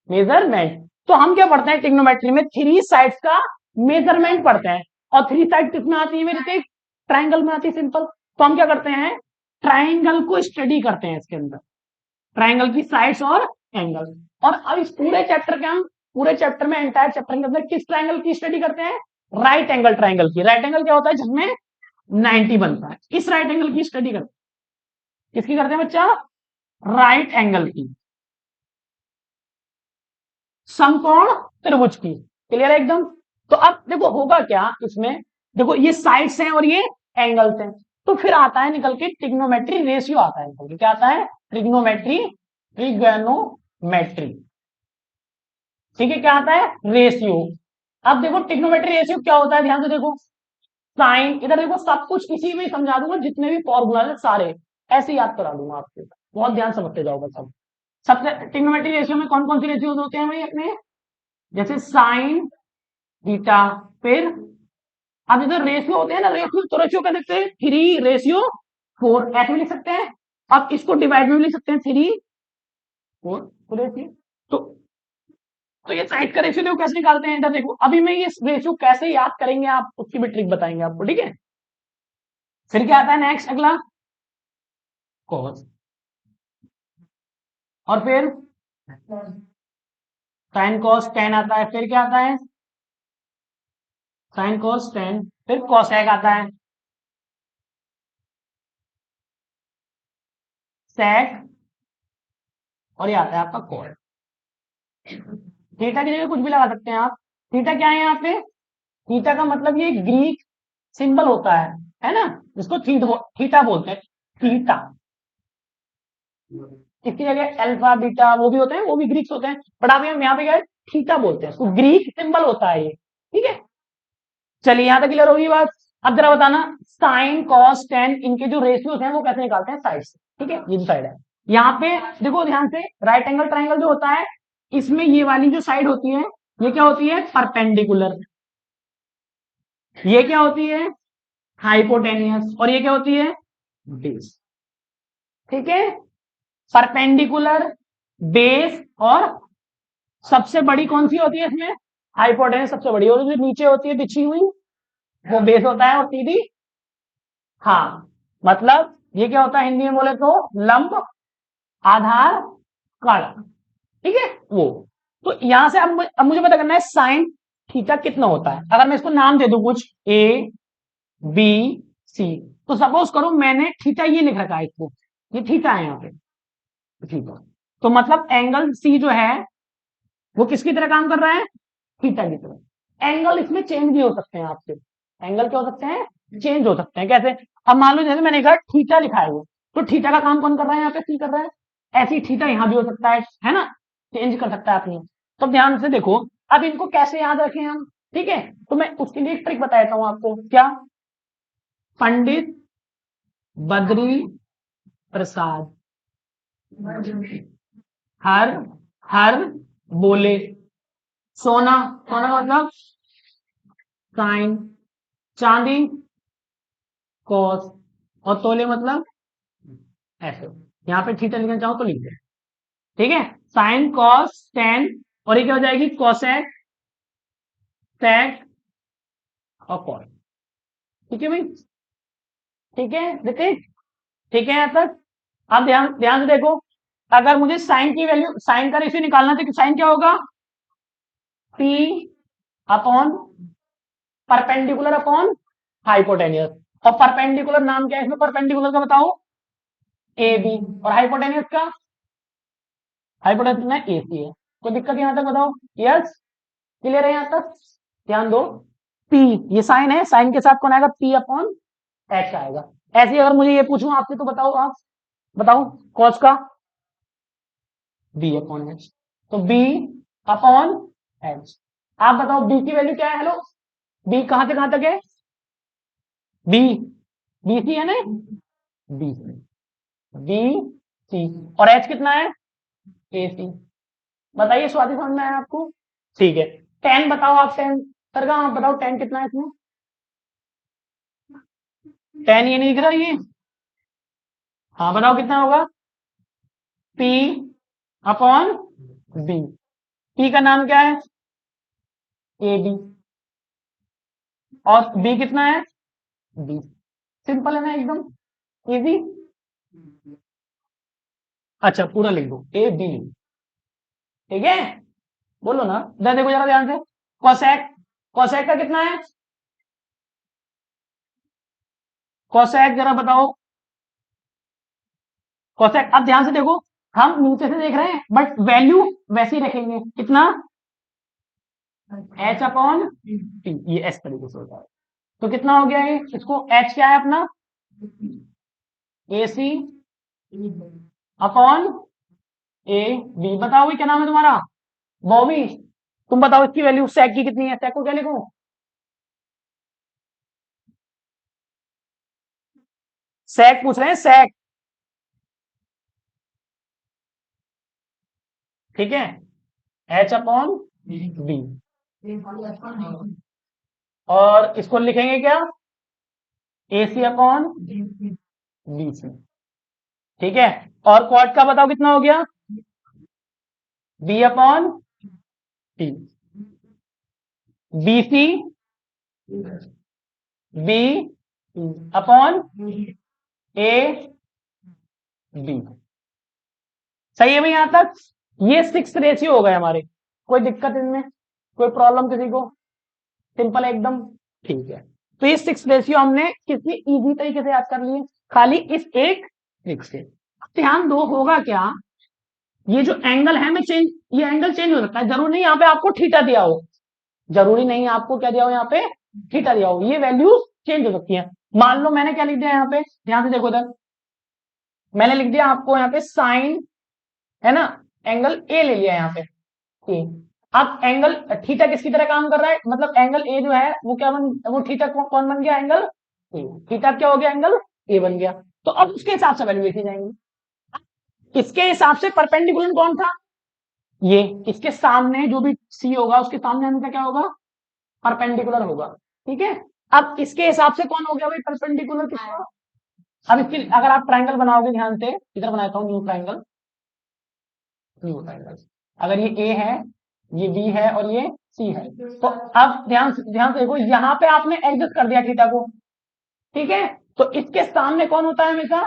मेजरमेंट। तो हम क्या पढ़ते हैं टिग्नोमेट्री में, थ्री साइड्स का मेजरमेंट पढ़ते हैं, और थ्री साइड किसमें आती है मेरे से, ट्राइंगल में आती है सिंपल। तो हम क्या करते हैं, ट्राइंगल को स्टडी करते हैं इसके अंदर, ट्राइंगल की साइड्स और एंगल। और अब इस पूरे चैप्टर के हम, पूरे चैप्टर में, एंटायर चैप्टर के अंदर किस ट्राइंगल की स्टडी करते हैं, राइट एंगल ट्राइंगल की। राइट एंगल क्या होता है, जिसमें 90 बनता है, इस राइट एंगल की स्टडी करते हैं, किसकी करते हैं बच्चा, राइट एंगल की, समकोण त्रिभुज की, क्लियर है एकदम। तो अब देखो होगा क्या इसमें, देखो ये साइड्स हैं और ये एंगल्स हैं, तो फिर आता है निकल के ट्रिग्नोमेट्री रेशियो आता है निकल के, क्या आता है, ट्रिग्नोमेट्री, ट्रिग्नोमेट्री, ठीक है, क्या आता है, रेशियो। अब देखो ट्रिग्नोमेट्री रेशियो क्या होता है, ध्यान से देखो, साइन, इधर देखो सब कुछ इसी में समझा दूंगा, जितने भी फॉर्मूला है सारे ऐसे याद करा दूंगा आपको, बहुत ध्यान समझते जाओगे सब। सबसे ट्रिग्नोमेट्री रेशियो में कौन कौन सी रेशियोज होते हैं भाई अपने, जैसे साइन थीटा, फिर अब इधर रेशियो होते हैं ना, रेशियो तो रेशियो कह सकते हैं, थ्री रेशियो फोर ऐसे भी लिख सकते हैं, अब इसको डिवाइड में भी लिख सकते हैं, थ्री फोर, तो रेशियो, तो ये साइड का रेशियो देखो कैसे निकालते हैं, इधर देखो, अभी मैं ये रेशियो कैसे याद करेंगे आप, उसकी भी ट्रिक बताएंगे आपको, ठीक है। फिर क्या आता है नेक्स्ट अगला, कॉस, और फिर साइन कॉस टेन आता है, फिर क्या आता है, साइन कॉस टेन, फिर कॉसेक आता है, सेक, और ये आता है आपका कॉट। थीटा की जगह कुछ भी लगा सकते हैं आप। थीटा क्या है यहाँ पे? थीटा का मतलब ये ग्रीक सिंबल होता है ना, जिसको थीटा बोलते हैं, थीटा। इसकी जगह अल्फा बीटा वो भी होते हैं, वो भी ग्रीक्स होते हैं, बट आप यहाँ पे क्या है, थीटा बोलते हैं इसको, ग्रीक सिंबल होता है ये। ठीक है, चलिए यहां तक क्लियर होगी बात। अब जरा बताना, साइन कॉस टेन इनके जो रेशियोज हैं वो कैसे निकालते हैं साइड से। ठीक है, ये जो साइड है यहाँ पे देखो ध्यान से, राइट एंगल ट्राइंगल जो होता है, इसमें ये वाली जो साइड होती है ये क्या होती है, परपेंडिकुलर। ये क्या होती है, हाइपोटेनियस। और ये क्या होती है, बेस। ठीक है, परपेंडिकुलर, बेस, और सबसे बड़ी कौन सी होती है इसमें, हाइपोटेनस सबसे बड़ी, और जो नीचे होती है बिछी हुई वो बेस होता है, और सीधी, हाँ, मतलब ये क्या होता है हिंदी में बोले तो लंब, आधार, कण। ठीक है वो। तो यहां से अब मुझे पता करना है साइन थीटा कितना होता है। अगर मैं इसको नाम दे दूं कुछ ए बी सी, तो सपोज करो मैंने थीटा ये लिख रखा है इसको, ये थीटा है यहाँ पे, थीटा। तो मतलब एंगल सी जो है वो किसकी तरह काम कर रहा है, थीटा की तरह। एंगल इसमें चेंज भी हो सकते हैं आपसे, एंगल क्या हो सकते हैं, चेंज हो सकते हैं। कैसे? अब मान लो जैसे मैंने कहा थीटा लिखा है वो, तो थीटा का काम कौन कर रहा है यहाँ पे, सी कर रहा है। ऐसे ही थीटा यहाँ भी हो सकता है ना, चेंज कर सकता है अपनी। तो ध्यान से देखो, अब इनको कैसे याद रखें हम। ठीक है, तो मैं उसके लिए एक ट्रिक बता देता हूं आपको। क्या? पंडित बद्री प्रसाद हर हर बोले, सोना, सोना का मतलब साइन, चांदी कॉस, और तोले मतलब ऐसे। यहाँ पे थीटा लिखना चाहो तो लिख दे। ठीक है, साइन कॉस टेन, और ये क्या हो जाएगी, कॉसेक, सेक, और कॉट। ठीक है भाई, ठीक है ऋतिक, ठीक है यहाँ तक। अब ध्यान ध्यान से देखो, अगर मुझे साइन की वैल्यू, साइन का रेशियो निकालना है तो साइन क्या होगा, P upon perpendicular upon hypotenuse. और परपेंडिकुलर नाम क्या है इसमें, परपेंडिकुलर का बताओ, ए बी, और हाइपोटेनियस का, हाइपोटेनियस में ए सी है। कोई दिक्कत यहां तक बताओ, यस, क्लियर है यहाँ तक? ध्यान दो, पी, ये साइन है, साइन के साथ कौन आएगा, पी अपॉन एच आएगा। ऐसे ही अगर मुझे ये पूछूं आपसे तो बताओ, आप बताओ कॉस का, बी अपॉन एच, तो बी अपॉन एच। आप बताओ बी की वैल्यू क्या है, हेलो, बी कहां से कहां तक है, बी, बी सी है ना, बी बी सी, और एच कितना है, ए सी। बताइए स्वाति, समझ में आया आपको? ठीक है, टेन बताओ आप, टेन सर का, आप बताओ टेन कितना है इसमें, टेन ये नहीं दिख रहा ये, हाँ बताओ कितना होगा, पी अपॉन बी। पी का नाम क्या है, ए बी, और बी कितना है, बी। सिंपल है ना एकदम, इजी। अच्छा पूरा लिख दो, ए बी, ठीक है, बोलो ना, देखो जरा ध्यान से, कोसेक, कोसेक का कितना है, कोसेक जरा बताओ, कोसेक। अब ध्यान से देखो, हम नीचे से देख रहे हैं बट वैल्यू वैसे ही रखेंगे, कितना, एच अपॉन टी, ये एस तरीके से होता है। तो कितना हो गया ये, इसको एच क्या है अपना, ए सी अपॉन ए बी। बताओ क्या नाम है तुम्हारा, बॉबी, तुम बताओ इसकी वैल्यू सेक की कितनी है, सेक को क्या लिखूं, सेक पूछ रहे हैं, सेक। ठीक है, एच अपॉन बी, और इसको लिखेंगे क्या, ए सी अपॉन बी सी। ठीक है, और क्वाड का बताओ कितना हो गया, B upon T, B C B upon A B. सही है भाई यहां तक? ये सिक्स रेशियो हो गए हमारे। कोई दिक्कत इनमें, कोई प्रॉब्लम किसी को, सिंपल है एकदम। ठीक है, तो ये 6 रेशियो हमने कितनी इजी तरीके से याद कर लिए, खाली इस एक ट्रिक से। ध्यान दो होगा क्या, ये जो एंगल है मैं चेंज, ये एंगल चेंज हो सकता है, जरूरी नहीं यहाँ पे आपको थीटा दिया हो, जरूरी नहीं आपको क्या दिया हो यहाँ पे, थीटा दिया हो, ये वैल्यू चेंज हो सकती है। मान लो मैंने क्या लिख दिया यहाँ पे, ध्यान से देखो इधर, मैंने लिख दिया आपको यहाँ पे साइन, है ना, एंगल ए ले लिया यहाँ पे ए। अब एंगल थीटा किसकी तरह काम कर रहा है, मतलब एंगल ए जो है वो क्या वो थीटा कौन बन गया, एंगल ए, थीटा क्या हो गया, एंगल ए बन गया। तो अब उसके हिसाब से वैल्यू लिखी जाएंगी, इसके हिसाब से परपेंडिकुलर कौन था, ये, इसके सामने जो भी सी होगा उसके सामने इनका क्या होगा, परपेंडिकुलर होगा, ठीक है। अब इसके हिसाब से कौन हो गया भाई परपेंडिकुलर किसका, अब इसकी अगर आप ट्राइंगल बनाओगे, ध्यान से इधर बनाता हूँ न्यू ट्राइंगल, न्यू ट्राइंगल, अगर ये ए है, ये बी है और ये सी है, तो अब ध्यान से देखो, यहाँ पे आपने एडजस्ट कर दिया थीटा को, ठीक है, तो इसके सामने कौन होता है हमेशा,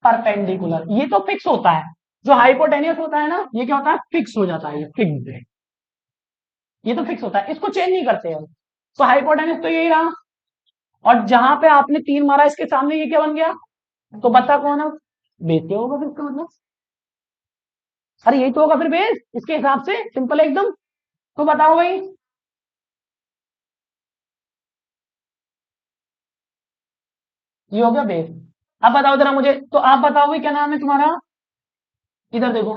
परपेंडिकुलर, ये तो फिक्स होता है, जो हाइपोटेनियस होता है ना ये क्या होता है, फिक्स हो जाता है, ये फिक्स है, ये तो फिक्स होता है, इसको चेंज नहीं करते हम। तो हाइपोटेनियस तो यही रहा, और जहां पे आपने 3 मारा इसके सामने ये क्या बन गया, तो बता कौन है, बेस क्या होगा फिर इसका मतलब, अरे यही तो होगा फिर बेस इसके हिसाब से, सिंपल है एकदम। तो बताओ भाई, ये हो गया बेस। अब बताओ जरा मुझे, तो आप बताओ भाई क्या नाम है तुम्हारा, इधर देखो,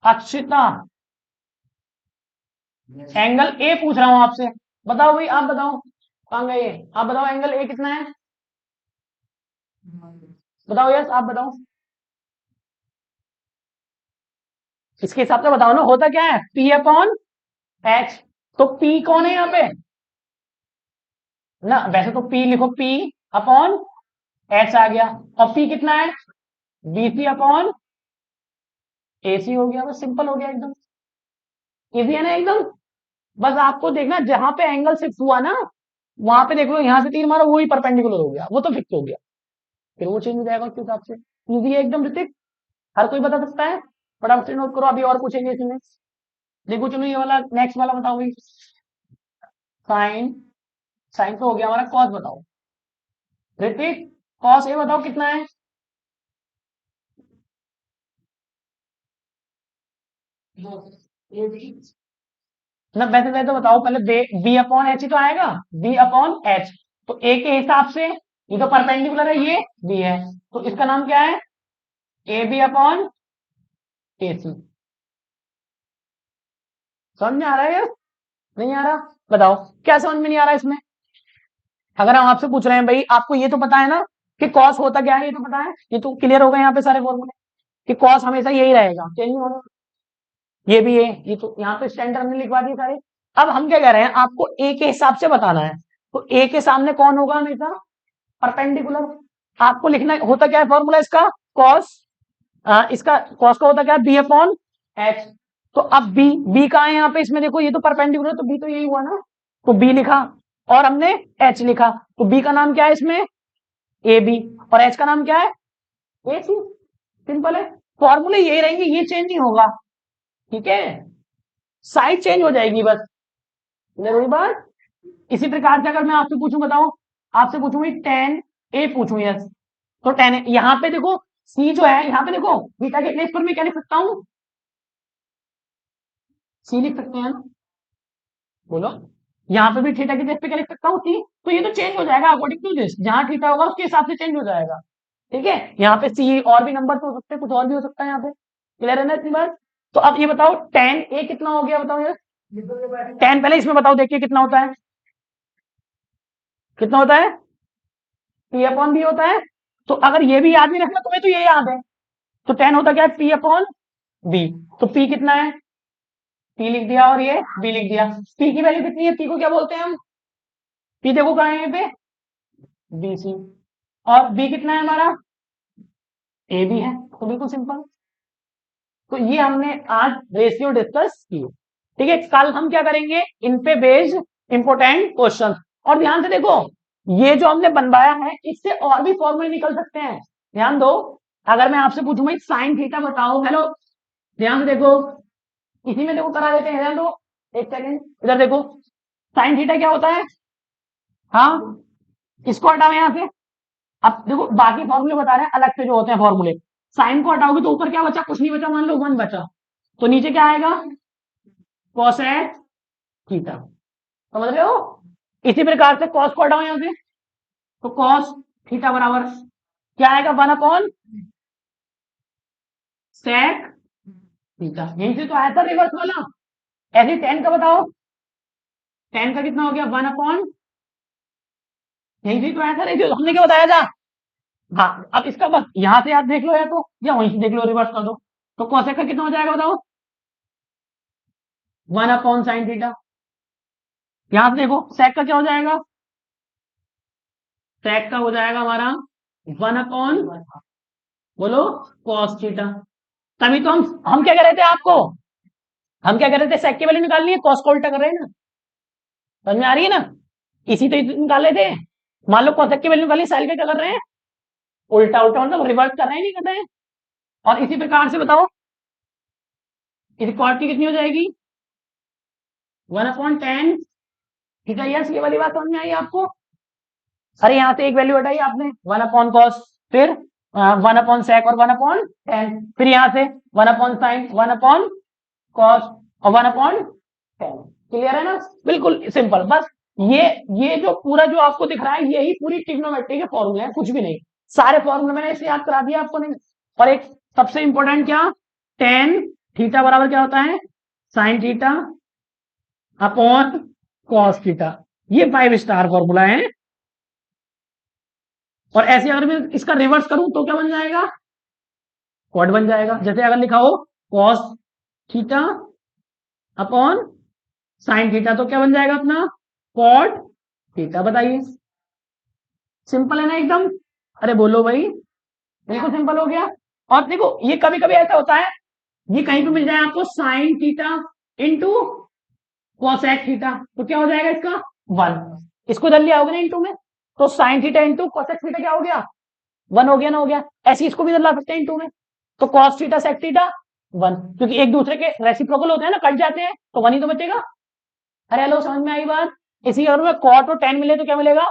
अक्षिता, एंगल ए पूछ रहा हूं आपसे, बताओ भाई, आप बताओ कहां गए ये, आप बताओ एंगल ए कितना है, बताओ, यस आप बताओ, इसके हिसाब से बताओ ना, होता क्या है, पी अपॉन एच, तो पी कौन है यहाँ पे ना, वैसे तो पी लिखो, पी अपॉन एच आ गया, और पी कितना है, बीसी अपॉन एसी हो गया, बस सिंपल हो गया एकदम, इजी है ना एकदम। बस आपको देखना जहां पे एंगल शिफ्ट हुआ ना, वहां पे देख लो, यहां से 3 मारा वही परपेंडिकुलर हो गया, वो तो फिक्स हो गया, फिर वो चेंज हो जाएगा उसके हिसाब से, इजी है एकदम ऋतिक, हर कोई बता सकता है, फटाफट से नोट करो, अभी और पूछेंगे इसमें। देखो चलो ये वाला नेक्स्ट वाला बताओ भाई, साइन, साइन तो हो गया हमारा, कॉस बताओ ऋतिक, कॉस ए बताओ कितना है, ना वैसे वैसे तो बताओ पहले, बी अपॉन एच ही तो आएगा, बी अपॉन एच, तो ए के हिसाब से ये तो परपेंडिकुलर है, ये बी है, तो इसका नाम क्या है, ए बी अपॉन ए सी। समझ में आ रहा है या नहीं आ रहा, बताओ क्या समझ में नहीं आ रहा इसमें। अगर हम आपसे पूछ रहे हैं भाई, आपको ये तो पता है ना कि कॉस होता क्या है, ये तो पता है, ये तो क्लियर हो गए यहाँ पे सारे फॉर्मूले, कि कॉस हमेशा यही रहेगा, चेंज नहीं होगा, ये भी है, ये तो यहाँ पे स्टैंडर्ड हमने लिखवा दिए सारे। अब हम क्या कह रहे हैं, आपको ए के हिसाब से बताना है, तो ए के सामने कौन होगा हमेशा, परपेंडिकुलर, आपको लिखना होता क्या है फॉर्मूला इसका, कॉस, इसका कॉस का होता क्या है, बी अपॉन एच, तो अब बी, बी कहा है यहाँ पे इसमें, देखो ये तो परपेंडिकुलर, तो बी तो यही हुआ ना, तो बी लिखा, और हमने एच लिखा, तो बी का नाम क्या है इसमें, ए बी, और एच का नाम क्या है, ए सी, सिंपल है, फॉर्मूले यही रहेंगे, ये चेंज नहीं होगा, ठीक है, साइड चेंज हो जाएगी बस, जरूरी बात। इसी प्रकार से अगर मैं आपसे पूछूं, बताओ, आपसे पूछूंगी टेन ए पूछूं, यस, तो टेन ए, यहाँ पे देखो सी जो है, यहाँ पे देखो बीटा के प्लेस पर मैं क्या लिख सकता हूँ, सी लिख सकते हैं ना, बोलो, यहाँ पे भी थीटा के प्लेस पे क्या लिख सकता हूँ, सी, तो ये तो चेंज हो जाएगा अकॉर्डिंग टू दिस, जहां थीटा होगा उसके हिसाब से चेंज हो जाएगा, ठीक है, यहाँ पे सी और भी नंबर हो सकते हैं, कुछ और भी हो सकता है यहाँ पे, क्लियर है ना इतनी बात। तो अब ये बताओ टेन ए कितना हो गया, बताओ यार, टेन पहले इसमें बताओ, देखिए कितना होता है, कितना होता है, पी अपॉन बी होता है, तो अगर ये भी याद नहीं रखना तुम्हें, तो ये याद है, तो टेन होता क्या है, पी अपॉन बी, तो पी कितना है, पी लिख दिया, और ये बी लिख दिया, पी की वैल्यू कितनी है, पी को क्या बोलते हैं हम, पी देखो कहाँ है यहाँ पे, बी सी, और बी कितना है हमारा, ए बी है, तो बिल्कुल सिंपल। तो ये हमने आज रेशियो डिस्कस की, ठीक है, कल हम क्या करेंगे, इन पे बेस्ड इंपोर्टेंट क्वेश्चन, और ध्यान से देखो, ये जो हमने बनवाया है इससे और भी फॉर्मूले निकल सकते हैं, ध्यान दो, अगर मैं आपसे पूछूं भाई साइन थीटा बताओ, हेलो, ध्यान से देखो, इसी में देखो करा देते हैं, ध्यान दो, एक सेकेंड इधर देखो, साइन थीटा क्या होता है? हाँ, इसको हटाओ यहां से। अब देखो बाकी फॉर्मूले बता रहे हैं अलग से जो होते हैं फॉर्मूले। साइन को हटाओगे तो ऊपर क्या बचा? कुछ नहीं बचा, मान लो 1 बचा। तो नीचे क्या आएगा? Cosec theta. समझ रहे हो? इसी प्रकार से कॉस को हटाओ यहां से, तो कॉस थीटा बराबर क्या आएगा? 1 अपॉन सेक थीटा। यहीं से तो आया था रिवर्स वाला। ऐसे 10 का बताओ, 10 का कितना हो गया? 1 अपॉन, यहीं से तो आया था, नहीं जो हमने क्या बताया था। हाँ, अब इसका बस यहां से याद देख लो, या वहीं से देख लो, रिवर्स कर दो। तो कोसेक का कितना हो जाएगा बताओ? 1 अपॉन साइन थीटा। यहां से देखो सेक का क्या हो जाएगा? सेक का हो जाएगा हमारा 1 अपॉन, बोलो, कॉस थीटा। तभी तो हम क्या कर रहे थे आपको, हम क्या कर रहे थे? सेक की वैल्यू निकालनी है, कॉस को उल्टा कर रहे हैं ना। समझ में आ रही है ना? इसी तो निकाले थे। मान लो कोसेक की वैल्यू निकाली, साइन का क्या कर रहे हैं? उल्टा उल्टा मतलब रिवर्स कर रहे हैं, नहीं कर रहे हैं। और इसी प्रकार से बताओ इस कॉट की कितनी हो जाएगी? 1 अपॉन 10। ठीक है, यस, ये वाली बात समझ में आई आपको? अरे यहां से एक वैल्यू हटाई आपने, 1 अपॉन कॉस, फिर 1 अपॉन सेक और 1 अपॉन 10, फिर यहां से 1 अपॉन साइन, 1 अपॉन कॉस और 1 अपॉन 10। क्लियर है ना? बिल्कुल सिंपल। बस ये ये जो पूरा जो आपको दिख रहा है, यही पूरी ट्रिग्नोमेट्री के फॉर्मूले हैं, कुछ भी नहीं। सारे फॉर्मूले मैंने इसे याद करा दिया आपको, नहीं। और एक सबसे इंपॉर्टेंट क्या, टेन थीटा बराबर क्या होता है? Sine theta upon cos theta. ये 5 स्टार फॉर्मूला है। और ऐसे अगर मैं इसका रिवर्स करूं तो क्या बन जाएगा? कॉट बन जाएगा। जैसे अगर लिखा हो cos theta upon sine theta, तो क्या बन जाएगा अपना? Cot theta. बताइए, सिंपल है ना एकदम? अरे बोलो भाई, बिल्कुल सिंपल हो गया। और देखो ये कभी कभी ऐसा होता है, ये कहीं पे मिल जाए आपको sine theta into cosec theta, तो क्या हो जाएगा इसका? 1। इसको इधर ले आओगे ना इंटू में, तो sine theta into cosec theta क्या हो गया? 1 हो गया ना? हो गया। ऐसे इसको भी इधर ला सकते हैं इंटू में, तो कॉस थीटा सेक थीटा 1, क्योंकि एक दूसरे के रेसिप्रोकल होते हैं ना, कट जाते हैं, तो 1 ही तो बचेगा। अरे हेलो, समझ में आई बात? इसी अगर में कॉट और 10 मिले तो क्या मिलेगा?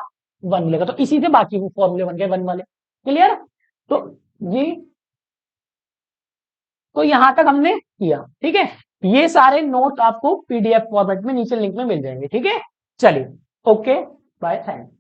1 मिलेगा। तो इसी से बाकी फॉर्मूले बन गए 1 वाले। क्लियर? तो जी, तो यहां तक हमने किया, ठीक है। ये सारे नोट आपको पीडीएफ फॉर्मेट में नीचे लिंक में मिल जाएंगे, ठीक है। चलिए, ओके, बाय, थैंक।